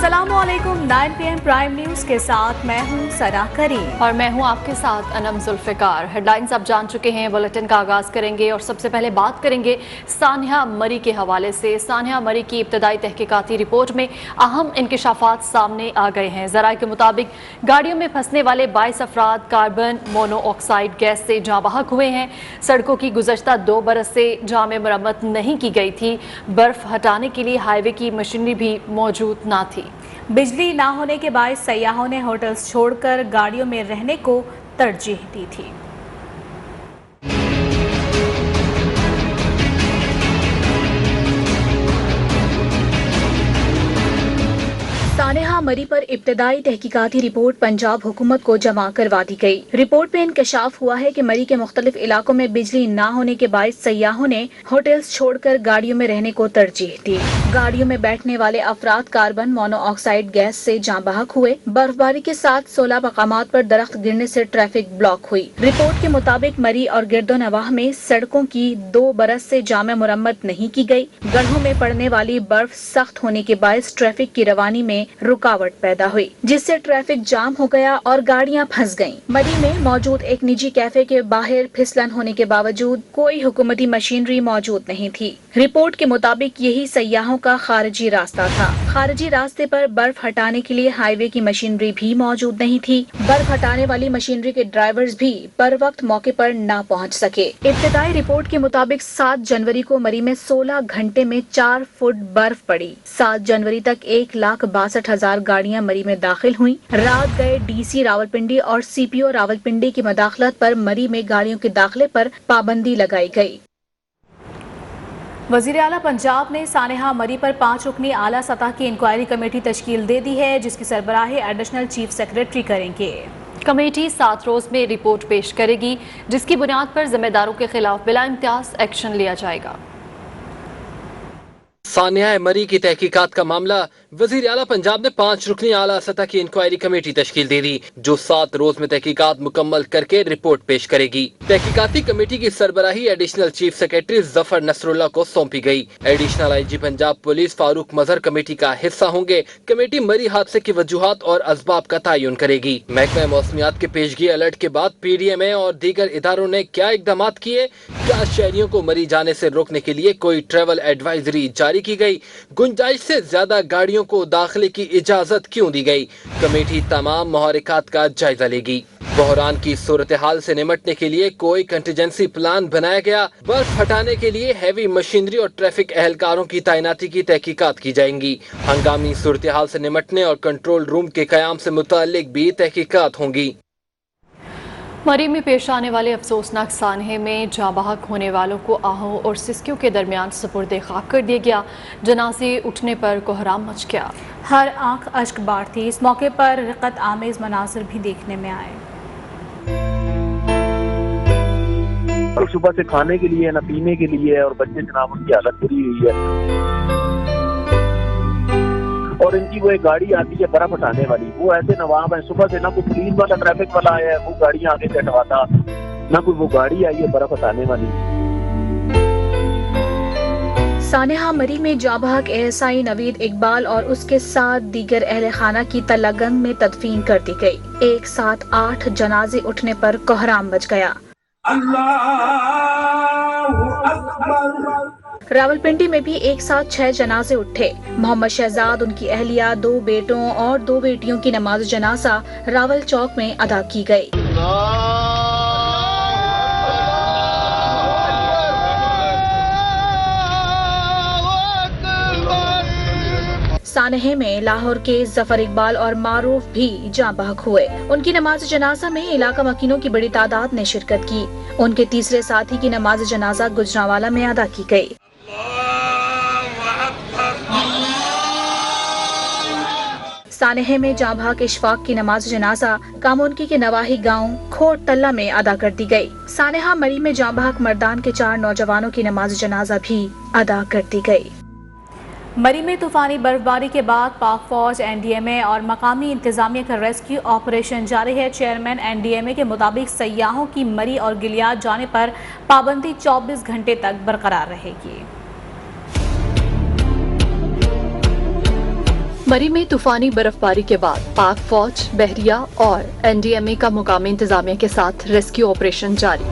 अस्सलामुअलैकुम 9 PM prime news के साथ मैं हूं सना करीम और मैं हूं आपके साथ अनम जुल्फिकार। हेडलाइंस आप जान चुके हैं। बुलेटिन का आगाज करेंगे और सबसे पहले बात करेंगे सानिया मरी के हवाले से। सानिया मरी की इब्तदाई तहकीकाती रिपोर्ट में अहम इंकशाफात सामने आ गए हैं। ज़राए के मुताबिक गाड़ियों में फंसने वाले 22 अफराद कार्बन मोनोऑक्साइड गैस से जाँ बहक हुए हैं। सड़कों की गुज़श्ता 2 बरस से जामे मरम्मत नहीं की गई थी। बर्फ हटाने के लिए हाईवे की मशीनरी भी मौजूद ना थी। बिजली ना होने के बाद सयाहों ने होटल्स छोड़कर गाड़ियों में रहने को तरजीह दी थी। सानिया मरी पर इब्तदाई तहकीकाती रिपोर्ट पंजाब हुकूमत को जमा करवा दी गई। रिपोर्ट में इंकशाफ हुआ है कि मरी के मुख्तलिफ इलाकों में बिजली ना होने के बाद सयाहों ने होटल्स छोड़कर गाड़ियों में रहने को तरजीह दी। गाड़ियों में बैठने वाले अफराद कार्बन मोनोऑक्साइड गैस से जाँ बहक हुए। बर्फबारी के साथ 16 मकामात पर दरख्त गिरने से ट्रैफिक ब्लॉक हुई। रिपोर्ट के मुताबिक मरी और गिरदो नवाह में सड़कों की 2 बरस से जामे मुरम्मत नहीं की गई। गढ़ों में पड़ने वाली बर्फ सख्त होने के बायस ट्रैफिक की रवानी में रुकावट पैदा हुई, जिससे ट्रैफिक जाम हो गया और गाड़ियां फंस गईं। मरी में मौजूद एक निजी कैफे के बाहर फिसलन होने के बावजूद कोई हुकूमती मशीनरी मौजूद नहीं थी। रिपोर्ट के मुताबिक यही सयाहों का खारिजी रास्ता था। खारिजी रास्ते पर बर्फ हटाने के लिए हाईवे की मशीनरी भी मौजूद नहीं थी। बर्फ हटाने वाली मशीनरी के ड्राइवर्स भी बर वक्त मौके पर न पहुंच सके। इब्तदाई रिपोर्ट के मुताबिक 7 जनवरी को मरी में 16 घंटे में 4 फुट बर्फ पड़ी। 7 जनवरी तक 1,62,000 गाड़ियां मरी में दाखिल हुई। रात गए डीसी रावलपिंडी और सीपीओ रावलपिंडी की मदाखलत पर मरी में गाड़ियों के दाखिले पर पाबंदी लगाई गई। वज़ीर आला पंजाब ने सानिया मरी पर 5 रुकनी आला सतह की इंक्वायरी कमेटी तश्कील दे दी है, जिसकी सरबराही एडिशनल चीफ सेक्रेटरी करेंगे। कमेटी 7 रोज में रिपोर्ट पेश करेगी, जिसकी बुनियाद पर जिम्मेदारों के खिलाफ बिला इम्तियाज एक्शन लिया जाएगा। सानिया मरी की तहकीकात का मामला वजीर आला पंजाब ने 5 रुकनी आला सतह की इंक्वायरी कमेटी तश्कील दे दी, जो 7 रोज में तहकीकात मुकम्मल करके रिपोर्ट पेश करेगी। तहकीकाती कमेटी की सरबराही additional chief secretary Zafar Nasrullah को सौंपी गई। Additional IG Punjab police Farooq Mazhar committee का हिस्सा होंगे। कमेटी मरी हादसे की वजूहात और असबाब का तयन करेगी। महकमा मौसमियात के पेशगी अलर्ट के बाद PDMA और दीगर इदारों ने क्या इकदाम किए? क्या शहरियों को मरी जाने से रोकने के लिए कोई ट्रेवल एडवाइजरी जारी की गई? गुंजाइश से ज्यादा गाड़ियों को दाखिले की इजाजत क्यों दी गई? कमेटी तमाम मुहरिकात का जायजा लेगी। बहरान की सूरत हाल से निमटने के लिए कोई कंटीजेंसी प्लान बनाया गया? बर्फ हटाने के लिए हैवी मशीनरी और ट्रैफिक एहलकारों की तैनाती की तहकीकात की जाएंगी। हंगामी सूरत हाल से निमटने और कंट्रोल रूम के कयाम से मुताल्लिक भी तहकीकात होंगी। मरी में पेश आने वाले अफसोसनाक सानहे में जाँ बहक होने वालों को आहों और सिस्कियों के दरमियान सुपुर्दे खाक कर दिया गया। जनाजे उठने पर कोहराम मच गया। हर आंख अश्क बार थी। इस मौके पर रिक़त आमेज मनासिर भी देखने में आए। और सुबह से खाने के लिए न पीने के लिए, और बच्चे जनाब उनकी हालत बुरी हुई है। और इनकी वो एक गाड़ी आती है बर्फ हटाने वाली, वो ऐसे नवाब है, सुबह से ना कोई पुलिस वाला ट्रैफिक वाला आया है वो गाड़ियां आगे से हटवाता, ना कोई वो गाड़ी आई है बर्फ हटाने वाली। सानिया मरी में जाँ बहक ASI नवीद इकबाल और उसके 7 दीगर अहले खाना की तलागंग में तदफीन कर दी गई। एक साथ 8 जनाजे उठने पर कोहराम मच गया। रावलपिंडी में भी एक साथ 6 जनाजे उठे। मोहम्मद शहजाद, उनकी अहलिया, 2 बेटों और 2 बेटियों की नमाज जनाजा रावल चौक में अदा की गई। सानहे में लाहौर के जफर इकबाल और मारूफ भी जाँ बहक हुए। उनकी नमाज जनाजा में इलाका मकीनों की बड़ी तादाद ने शिरकत की। उनके तीसरे साथी की नमाज जनाजा गुजरावाला में अदा की गई। सानहे में जाँ बहक इशफाक की नमाज जनाजा कामुनकी के नवाही गांव खोट तल्ला में अदा कर दी गई। सानिया मरी में जाँ बहक मर्दान के 4 नौजवानों की नमाज जनाजा भी अदा कर दी गई। मरी में तूफानी बर्फबारी के बाद पाक फौज, NDMA और मकामी इंतजामिया का रेस्क्यू ऑपरेशन जारी है। चेयरमैन NDMA के मुताबिक सयाहों की मरी और गिलियाद जाने पर पाबंदी 24 घंटे तक बरकरार रहेगी। मरी में तूफानी बर्फबारी के बाद पाक फौज, बहरिया और एनडीएमए का मुकामी इंतजामिया के साथ रेस्क्यू ऑपरेशन जारी।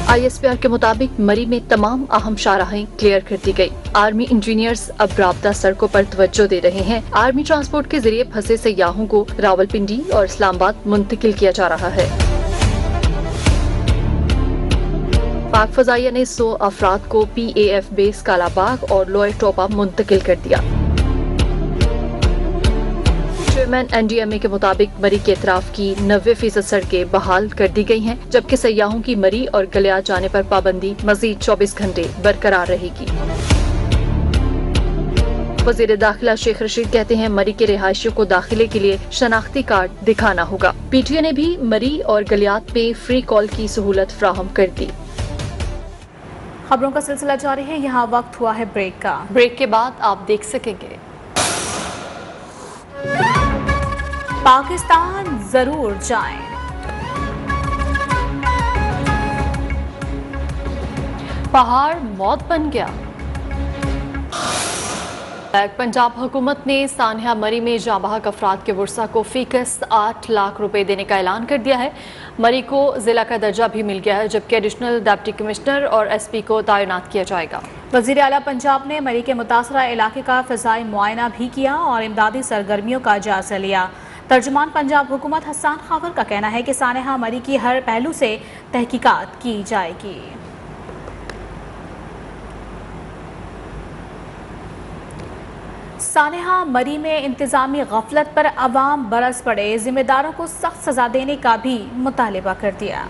आईएसपीआर के मुताबिक मरी में तमाम अहम शाहराहें क्लियर कर दी गई। आर्मी इंजीनियर्स अब राब्ता सड़कों पर तवज्जो दे रहे हैं। आर्मी ट्रांसपोर्ट के जरिए फंसे सयाहों को रावलपिंडी और इस्लामाबाद मुंतकिल किया जा रहा है। पाक फजाइया ने 100 अफराद को PAF बेस कालाबाग और लोअर टोपा मुंतकिल कर दिया। चेयरमैन एनडीएमए के मुताबिक मरी के इतराफ की 90% सड़कें बहाल कर दी गई हैं, जबकि सयाहों की मरी और गलियात जाने पर पाबंदी मजीद 24 घंटे बरकरार रहेगी। वजीर दाखिला शेख रशीद कहते हैं मरी के रिहायशियों को दाखिले के लिए शनाख्ती कार्ड दिखाना होगा। PTI ने भी मरी और गलियात में फ्री कॉल की सहूलत फ्राहम कर दी। खबरों का सिलसिला जारी है, यहाँ वक्त हुआ है ब्रेक का। ब्रेक के बाद आप देख सकेंगे पाकिस्तान जरूर जाएं। पहाड़ मौत बन गया। पंजाब हुकूमत ने सानिया मरी में जांबाहक अफराद के वर्सा को फीकस 8 लाख रुपए देने का ऐलान कर दिया है। मरी को जिला का दर्जा भी मिल गया है, जबकि एडिशनल डिप्टी कमिश्नर और SP को तैनात किया जाएगा। वजीर आला पंजाब ने मरी के मुतासरा इलाके का फ़िज़ाई मुआयना भी किया और इमदादी सरगर्मियों का जायजा लिया। तर्जुमान पंजाब हुकूमत हसन खावर का कहना है कि सानिया मरी की हर पहलू से तहकीकात की जाएगी। सानिया मरी में इंतजामी गफलत पर अवाम बरस पड़े, जिम्मेदारों को सख्त सजा देने का भी मुतालिबा कर दिया।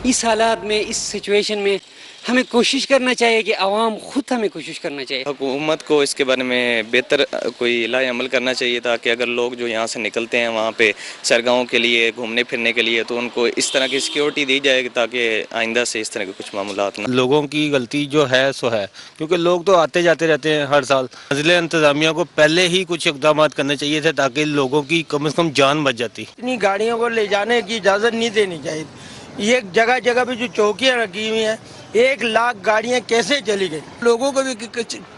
इस हालात में, इस सिचुएशन में हमें कोशिश करना चाहिए कि आवाम खुद हमें कोशिश करना चाहिए। हुकूमत को इसके बारे में बेहतर कोई इलाज अमल करना चाहिए, ताकि अगर लोग जो यहाँ से निकलते हैं वहाँ पे सरगाहों के लिए, घूमने फिरने के लिए, तो उनको इस तरह की सिक्योरिटी दी जाए ताकि आइंदा से इस तरह के कुछ मामलात ना। लोगों की गलती जो है सो है, क्योंकि लोग तो आते जाते रहते हैं हर साल। ज़िले इंतजामिया को पहले ही कुछ इक़दाम करने चाहिए थे ताकि लोगों की कम से कम जान बच जाती। इतनी गाड़ियों को ले जाने की इजाज़त नहीं देनी चाहिए। ये जगह जगह पे जो चौकियाँ रखी हुई हैं, 1 लाख गाड़ियाँ कैसे चली गई। लोगों को भी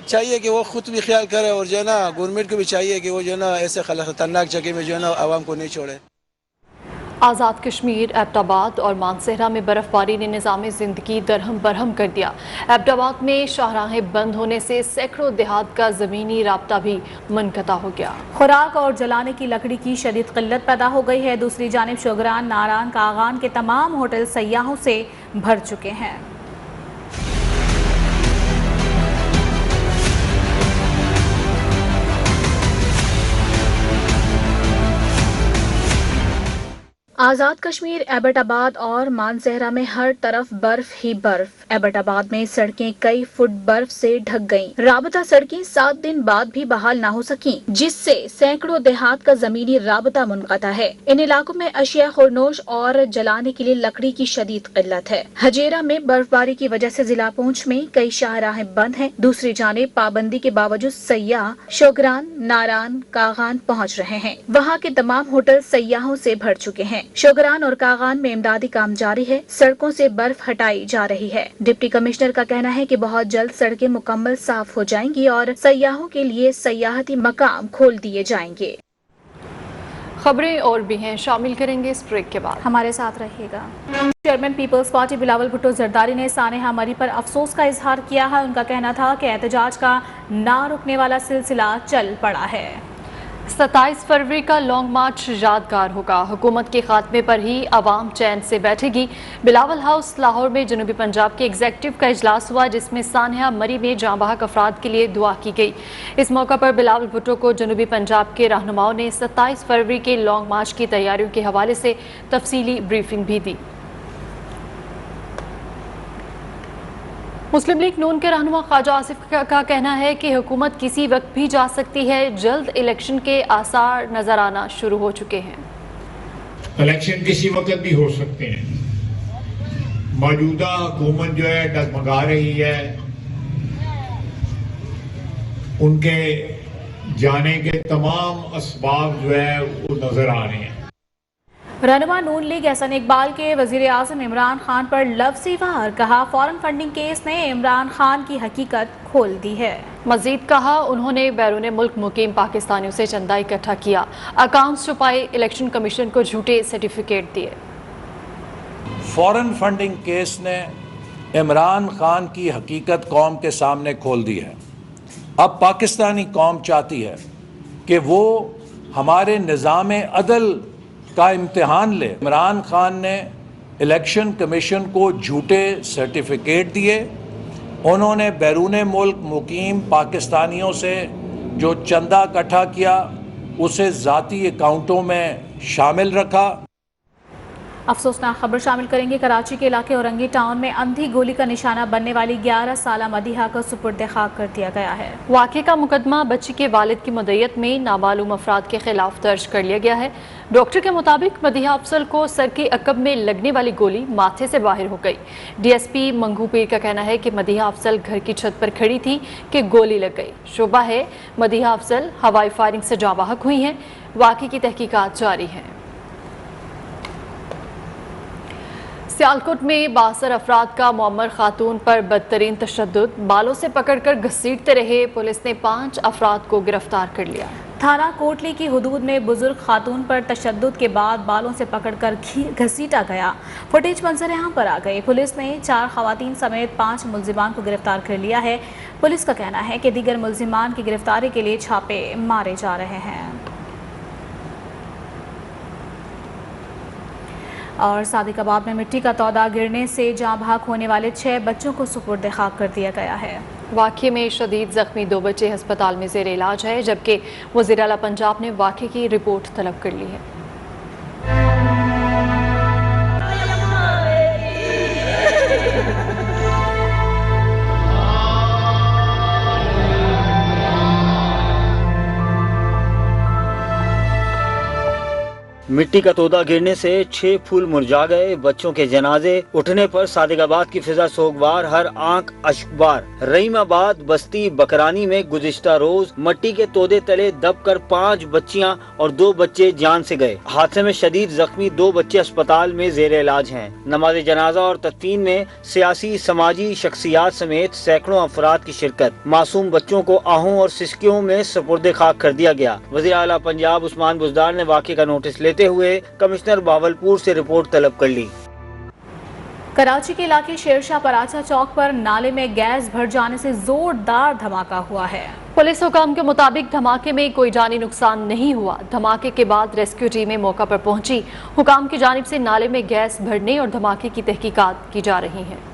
चाहिए कि वो खुद भी ख्याल करे और जो है ना गवर्नमेंट को भी चाहिए कि वो जो है ना ऐसे खतरनाक जगह में जो है ना आवाम को नहीं छोड़े। आज़ाद कश्मीर, एबटाबाद और मानसहरा में बर्फबारी ने निज़ाम ज़िंदगी दरहम बरहम कर दिया। एबटाबाद में शाहराहें बंद होने से सैकड़ों देहात का ज़मीनी राब्ता भी मुनक़ता हो गया। खुराक और जलाने की लकड़ी की शदीद किल्लत पैदा हो गई है। दूसरी जानिब शोगरान, नारान, कागान के तमाम होटल सयाहों से भर चुके हैं। आज़ाद कश्मीर, एबटाबाद और मानसहरा में हर तरफ बर्फ ही बर्फ। एबटाबाद में सड़कें कई फुट बर्फ से ढक गईं। राबता सड़कें 7 दिन बाद भी बहाल न हो सकी, जिससे सैकड़ों देहात का जमीनी राबता मुनक़ता है। इन इलाकों में अशिया खुरनोश और जलाने के लिए लकड़ी की शदीद किल्लत है। हजेरा में बर्फबारी की वजह से जिला पुंछ में कई शाहराहें बंद हैं। दूसरी जानिब पाबंदी के बावजूद सयाह शोगरान, नारान, कागान पहुँच रहे हैं। वहाँ के तमाम होटल सयाहों से भर चुके हैं। शोगरान और कागान में इमदादी काम जारी है। सड़कों से बर्फ हटाई जा रही है। डिप्टी कमिश्नर का कहना है कि बहुत जल्द सड़कें मुकम्मल साफ हो जाएंगी और सयाहों के लिए सयाहती मकाम खोल दिए जाएंगे। खबरें और भी हैं, शामिल करेंगे इस ब्रेक के बाद। हमारे साथ रहिएगा। Chairman people's party Bilawal Bhutto Zardari ने सानिया मरी पर अफसोस का इजहार किया है। उनका कहना था कि एहतजाज का ना रुकने वाला सिलसिला चल पड़ा है। 27 फरवरी का लॉन्ग मार्च यादगार होगा। हुकूमत के खात्मे पर ही अवाम चैन से बैठेगी। बिलावल हाउस लाहौर में जनूबी पंजाब के एग्जीक्यूटिव का इजलास हुआ, जिसमें सानिया मरी में जांबाहक अफराद के लिए दुआ की गई। इस मौका पर बिलावल भुट्टो को जनूबी पंजाब के रहनुमाओं ने 27 फरवरी के लॉन्ग मार्च की तैयारियों के हवाले से तफसीली ब्रीफिंग भी दी। मुस्लिम लीग नून के रहनुमा ख्वाजा आसिफ का कहना है कि हुकूमत किसी वक्त भी जा सकती है। जल्द इलेक्शन के आसार नजर आना शुरू हो चुके हैं। इलेक्शन किसी वक्त भी हो सकते हैं। मौजूदा हुकूमत जो है डगमगा रही है, उनके जाने के तमाम असबाब जो है वो नजर आ रहे हैं। रहनुमा नून लीग एहसन इकबाल के वजीर आज़म इमरान खान पर लफ्ज़ी वार, कहा फॉरेन फंडिंग केस ने इमरान खान की हकीकत खोल दी है। मजीद कहा उन्होंने बैरून मुल्क मुकीम पाकिस्तानियों से चंदा इकट्ठा किया, अकाउंट्स छुपाए, इलेक्शन कमीशन को झूठे सर्टिफिकेट दिए। फॉरेन फंडिंग केस ने इमरान खान की हकीकत कौम के सामने खोल दी है। अब पाकिस्तानी कौम चाहती है कि वो हमारे निज़ाम अदल का इम्तिहान ले। इमरान खान ने इलेक्शन कमीशन को झूठे सर्टिफिकेट दिए, उन्होंने बैरून मुल्क मुकीम पाकिस्तानियों से जो चंदा इकट्ठा किया उसे ज़ाती अकाउंटों में शामिल रखा। अफसोसनाक खबर शामिल करेंगे। कराची के इलाके औरंगी टाउन में अंधी गोली का निशाना बनने वाली 11 साला मदीहा को सुपुर्द खाक कर दिया गया है। वाक़े का मुकदमा बच्ची के वालिद की मुद्दत में नामालूम अफराद के खिलाफ दर्ज कर लिया गया है। डॉक्टर के मुताबिक मदीहा अफसल को सर के अकब में लगने वाली गोली माथे से बाहर हो गई। DSP मंगू पीर का कहना है कि मदीहा अफसल घर की छत पर खड़ी थी कि गोली लग गई। शुबा है मदीहा अफसल हवाई फायरिंग से जाँ बाहक हुई हैं। वाक़े की तहकीकात जारी है। सियालकोट में 62 अफराद का मुअम्मर खातून पर बदतरीन तशद्दुद, बालों से पकड़कर घसीटते रहे। पुलिस ने 5 अफराद को गिरफ्तार कर लिया। थाना कोटली की हुदूद में बुजुर्ग खातून पर तशद्दुद के बाद बालों से पकड़कर घसीटा गया। फुटेज मंजर यहाँ पर आ गई। पुलिस ने 4 खवातीन समेत 5 मुल्जिमान को गिरफ्तार कर लिया है। पुलिस का कहना है कि दीगर मुल्जिमान की गिरफ्तारी के लिए छापे मारे जा रहे हैं। और सादिकाबाद में मिट्टी का तौदा गिरने से जाँ भाग होने वाले 6 बच्चों को सुपुर्द खाक कर दिया गया है। वाक़े में शदीद जख्मी 2 बच्चे अस्पताल में ज़ेर इलाज है, जबकि वज़ीर आला पंजाब ने वाक़े की रिपोर्ट तलब कर ली है। मिट्टी का तोदा गिरने से 6 फूल मुरझा गए। बच्चों के जनाजे उठने पर सादिकाबाद की फिजा सोगवार, हर आंख अश्कबार। रहीमाबाद बस्ती बकरानी में गुज़िश्ता रोज मिट्टी के तोदे तले दबकर 5 बच्चियां और 2 बच्चे जान से गए। हादसे में शदीद जख्मी 2 बच्चे अस्पताल में जेर इलाज हैं। नमाज जनाजा और तदफीन में सियासी समाजी शख्सियात समेत सैकड़ों अफराद की शिरकत। मासूम बच्चों को आहूं और सिसकियों में सुपुर्द खाक कर दिया गया। वज़ीर आला पंजाब उस्मान बुज़दार ने वाक़े का नोटिस लेते हुए कमिश्नर बावलपुर से रिपोर्ट तलब कर ली। कराची के इलाके शेरशाह पराचा चौक पर नाले में गैस भर जाने से जोरदार धमाका हुआ है। पुलिस हुकाम के मुताबिक धमाके में कोई जानी नुकसान नहीं हुआ। धमाके के बाद रेस्क्यू टीमें मौका पर पहुंची। हुकाम की जानिब से नाले में गैस भरने और धमाके की तहकीकात की जा रही है।